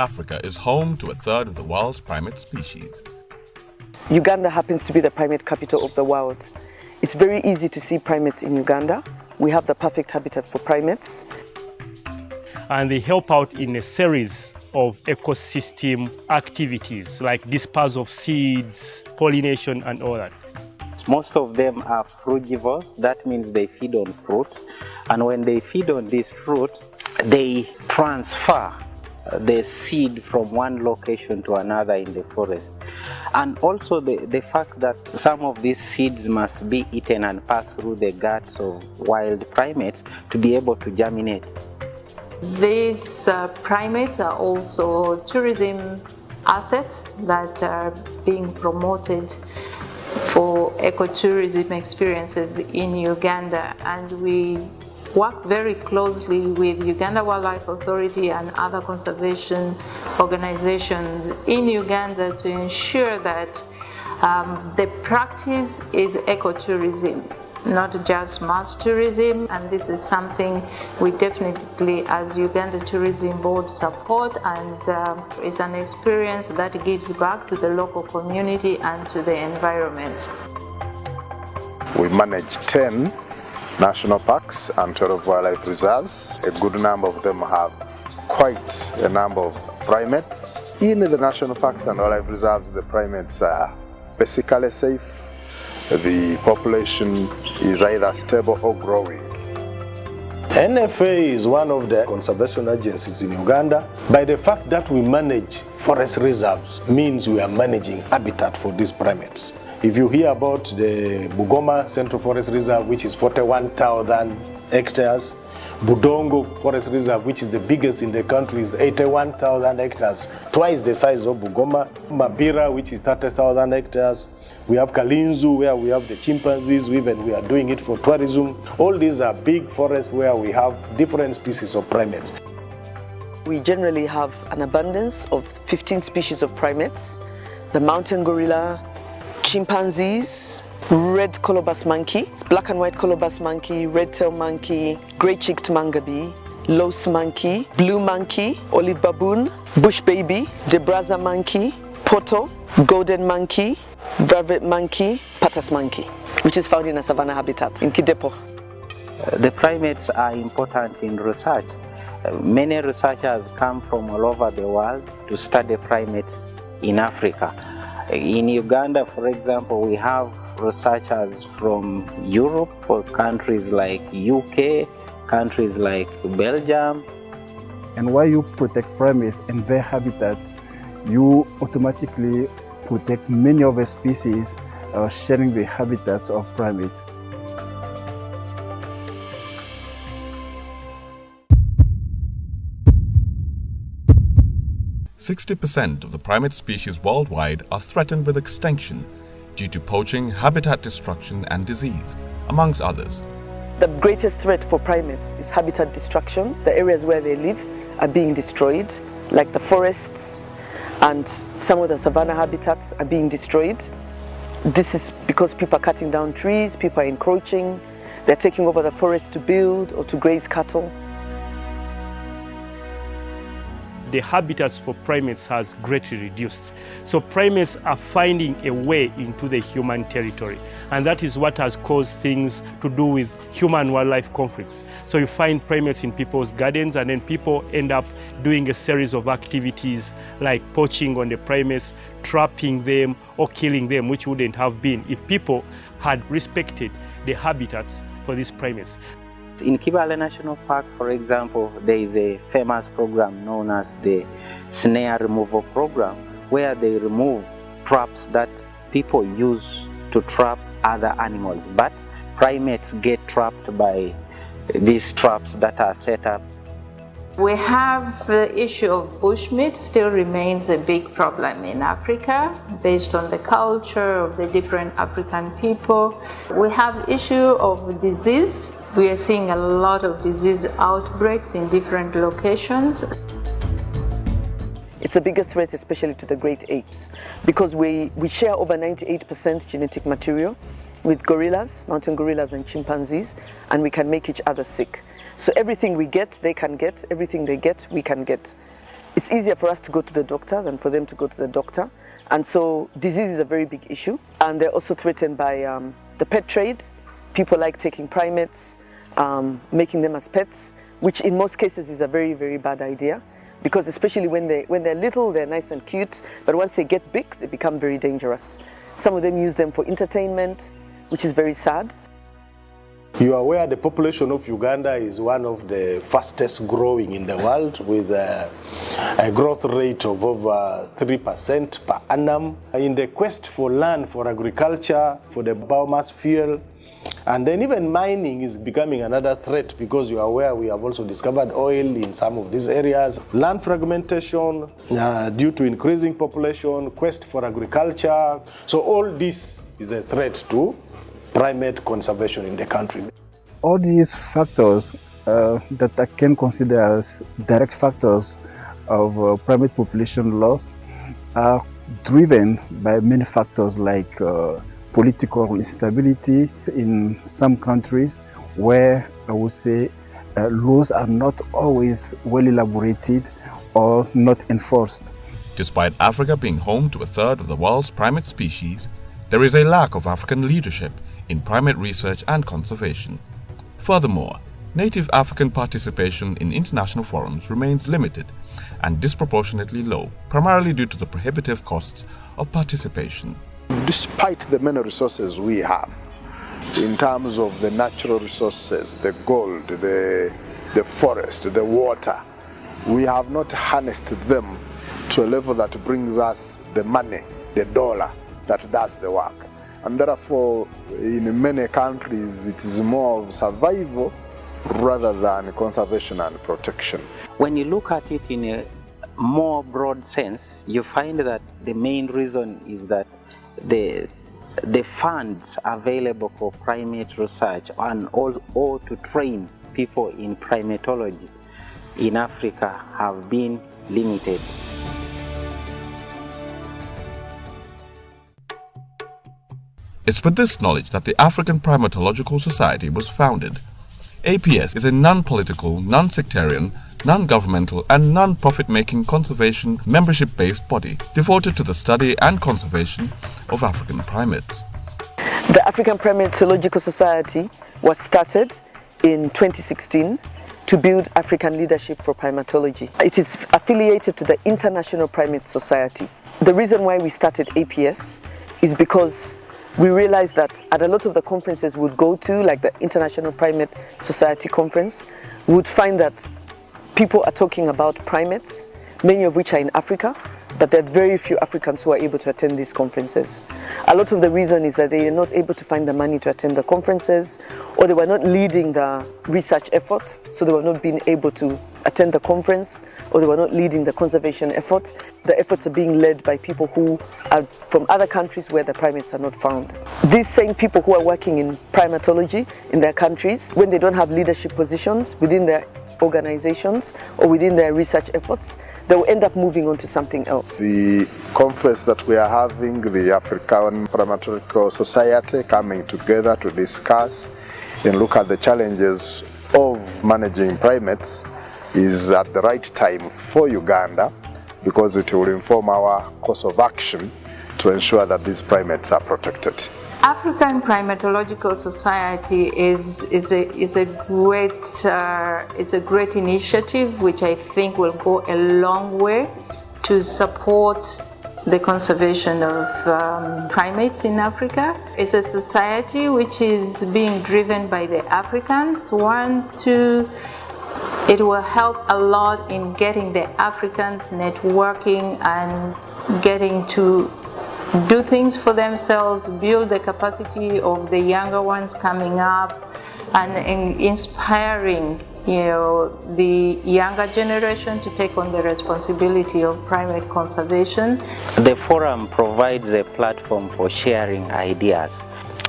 Africa is home to a third of the world's primate species. Uganda happens to be the primate capital of the world. It's very easy to see primates in Uganda. We have the perfect habitat for primates. And they help out in a series of ecosystem activities like dispersal of seeds, pollination and all that. Most of them are frugivores. That means they feed on fruit. And when they feed on this fruit, they transfer the seed from one location to another in the forest. And also the fact that some of these seeds must be eaten and pass through the guts of wild primates to be able to germinate. These primates are also tourism assets that are being promoted for ecotourism experiences in Uganda, and we work very closely with Uganda Wildlife Authority and other conservation organizations in Uganda to ensure that the practice is ecotourism, not just mass tourism, and this is something we definitely as Uganda Tourism Board support, and it's an experience that gives back to the local community and to the environment. We manage 10 national parks and 12 wildlife reserves. A good number of them have quite a number of primates. In the national parks and wildlife reserves, the primates are basically safe. The population is either stable or growing. NFA is one of the conservation agencies in Uganda. By the fact that we manage forest reserves means we are managing habitat for these primates. If you hear about the Bugoma Central Forest Reserve, which is 41,000 hectares, Budongo Forest Reserve, which is the biggest in the country, is 81,000 hectares, twice the size of Bugoma. Mabira, which is 30,000 hectares. We have Kalinzu, where we have the chimpanzees, even we are doing it for tourism. All these are big forests where we have different species of primates. We generally have an abundance of 15 species of primates: the mountain gorilla, chimpanzees, red colobus monkey, black and white colobus monkey, red-tailed monkey, grey-cheeked mangabe, louse monkey, blue monkey, olive baboon, bush baby, debraza monkey, poto, golden monkey, vervet monkey, patas monkey, which is found in a savanna habitat in Kidepo. The primates are important in research. Many researchers come from all over the world to study primates in Africa. In Uganda, for example, we have researchers from Europe, or countries like UK, countries like Belgium. And while you protect primates and their habitats, you automatically protect many other species sharing the habitats of primates. %60% of the primate species worldwide are threatened with extinction due to poaching, habitat destruction and disease, amongst others. The greatest threat for primates is habitat destruction. The areas where they live are being destroyed, like the forests, and some of the savanna habitats are being destroyed. This is because people are cutting down trees, people are encroaching, they're taking over the forest to build or to graze cattle. The habitats for primates has greatly reduced. So primates are finding a way into the human territory, and that is what has caused things to do with human-wildlife conflicts. So you find primates in people's gardens, and then people end up doing a series of activities like poaching on the primates, trapping them or killing them, which wouldn't have been if people had respected the habitats for these primates. In Kibale National Park, for example, there is a famous program known as the snare removal program, where they remove traps that people use to trap other animals, but primates get trapped by these traps that are set up. We have the issue of bushmeat still remains a big problem in Africa based on the culture of the different African people. We have issue of disease. We are seeing a lot of disease outbreaks in different locations. It's the biggest threat, especially to the great apes, because we share over 98% genetic material with gorillas, mountain gorillas and chimpanzees, and we can make each other sick. So everything we get, they can get. Everything they get, we can get. It's easier for us to go to the doctor than for them to go to the doctor. And so disease is a very big issue. And they're also threatened by the pet trade. People like taking primates, making them as pets, which in most cases is a very, very bad idea. Because especially when they're little, they're nice and cute, but once they get big, they become very dangerous. Some of them use them for entertainment, which is very sad. You are aware the population of Uganda is one of the fastest growing in the world, with a growth rate of over 3% per annum. In the quest for land for agriculture, for the biomass fuel, and then even mining is becoming another threat, because you are aware we have also discovered oil in some of these areas. Land fragmentation due to increasing population, quest for agriculture. So all this is a threat to primate conservation in the country. All these factors that I can consider as direct factors of primate population loss are driven by many factors like political instability in some countries, where I would say laws are not always well elaborated or not enforced. Despite Africa being home to a third of the world's primate species, there is a lack of African leadership in primate research and conservation. Furthermore, native African participation in international forums remains limited and disproportionately low, primarily due to the prohibitive costs of participation. Despite the many resources we have, in terms of the natural resources, the gold, the forest, the water, we have not harnessed them to a level that brings us the money, the dollar that does the work. And therefore, in many countries, it is more of survival rather than conservation and protection. When you look at it in a more broad sense, you find that the main reason is that the funds available for primate research and all to train people in primatology in Africa have been limited. It's with this knowledge that the African Primatological Society was founded. APS is a non-political, non-sectarian, non-governmental and non-profit-making conservation membership-based body devoted to the study and conservation of African primates. The African Primatological Society was started in 2016 to build African leadership for primatology. It is affiliated to the International Primate Society. The reason why we started APS is because we realized that at a lot of the conferences we would go to, like the International Primate Society Conference, we would find that people are talking about primates, many of which are in Africa, but there are very few Africans who are able to attend these conferences. A lot of the reason is that they are not able to find the money to attend the conferences, or they were not leading the research efforts, so they were not being able to attend the conference, or they were not leading the conservation effort. The efforts are being led by people who are from other countries where the primates are not found. These same people who are working in primatology in their countries, when they don't have leadership positions within their organizations or within their research efforts, they will end up moving on to something else. The conference that we are having, the African Primatological Society coming together to discuss and look at the challenges of managing primates, is at the right time for Uganda, because it will inform our course of action to ensure that these primates are protected. African Primatological Society is a great initiative, which I think will go a long way to support the conservation of primates in Africa. It's a society which is being driven by the Africans. It will help a lot in getting the Africans networking and getting to do things for themselves, build the capacity of the younger ones coming up, and inspiring the younger generation to take on the responsibility of primate conservation. The forum provides a platform for sharing ideas.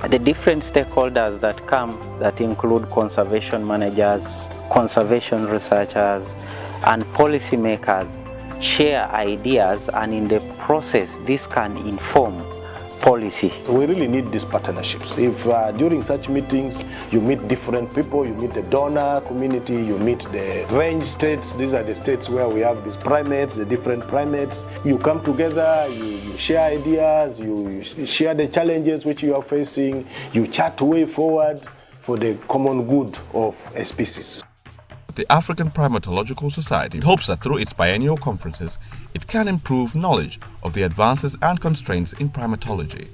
The different stakeholders that come, that include conservation managers, conservation researchers, and policymakers, share ideas, and in the process this can inform policy. We really need these partnerships. If during such meetings you meet different people, you meet the donor community, you meet the range states, these are the states where we have these primates, the different primates, you come together, you share ideas, you share the challenges which you are facing, you chart way forward for the common good of a species. The African Primatological Society hopes that through its biennial conferences, it can improve knowledge of the advances and constraints in primatology,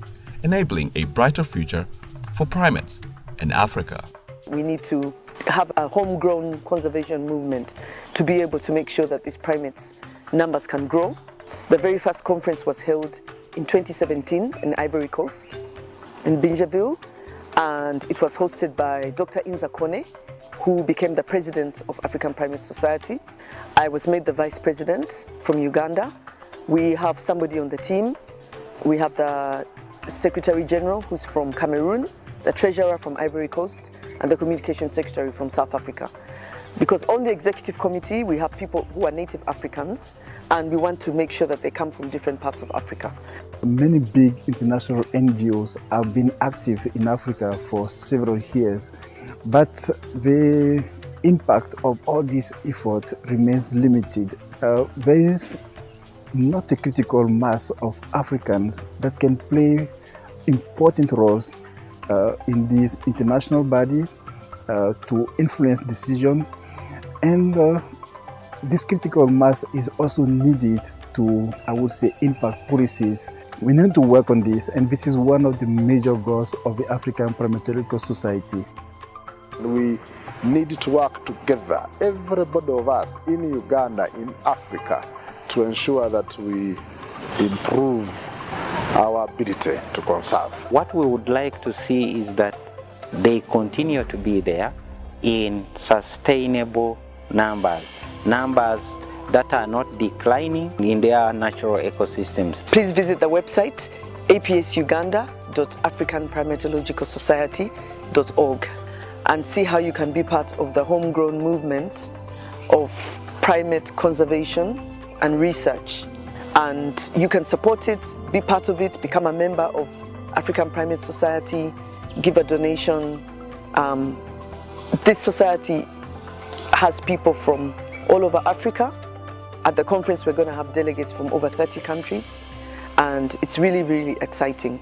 enabling a brighter future for primates in Africa. We need to have a homegrown conservation movement to be able to make sure that these primates numbers can grow. The very first conference was held in 2017 in Ivory Coast, in Bingerville, and it was hosted by Dr. Inza Kone, who became the president of African Primate Society. I was made the vice president from Uganda. We have somebody on the team. We have the secretary general who's from Cameroon, the treasurer from Ivory Coast, and the communication secretary from South Africa. Because on the executive committee, we have people who are native Africans, and we want to make sure that they come from different parts of Africa. Many big international NGOs have been active in Africa for several years, but the impact of all these efforts remains limited. There is not a critical mass of Africans that can play important roles in these international bodies to influence decisions, and this critical mass is also needed to, I would say, impact policies. We need to work on this, and this is one of the major goals of the African Primatological Society. We need to work together, everybody of us in Uganda, in Africa, to ensure that we improve our ability to conserve. What we would like to see is that they continue to be there in sustainable numbers that are not declining in their natural ecosystems. Please visit the website apsuganda.africanprimatologicalsociety.org and see how you can be part of the homegrown movement of primate conservation and research. And you can support it, be part of it, become a member of African Primate Society, give a donation. This society has people from all over Africa. At the conference, we're going to have delegates from over 30 countries, and it's really, really exciting.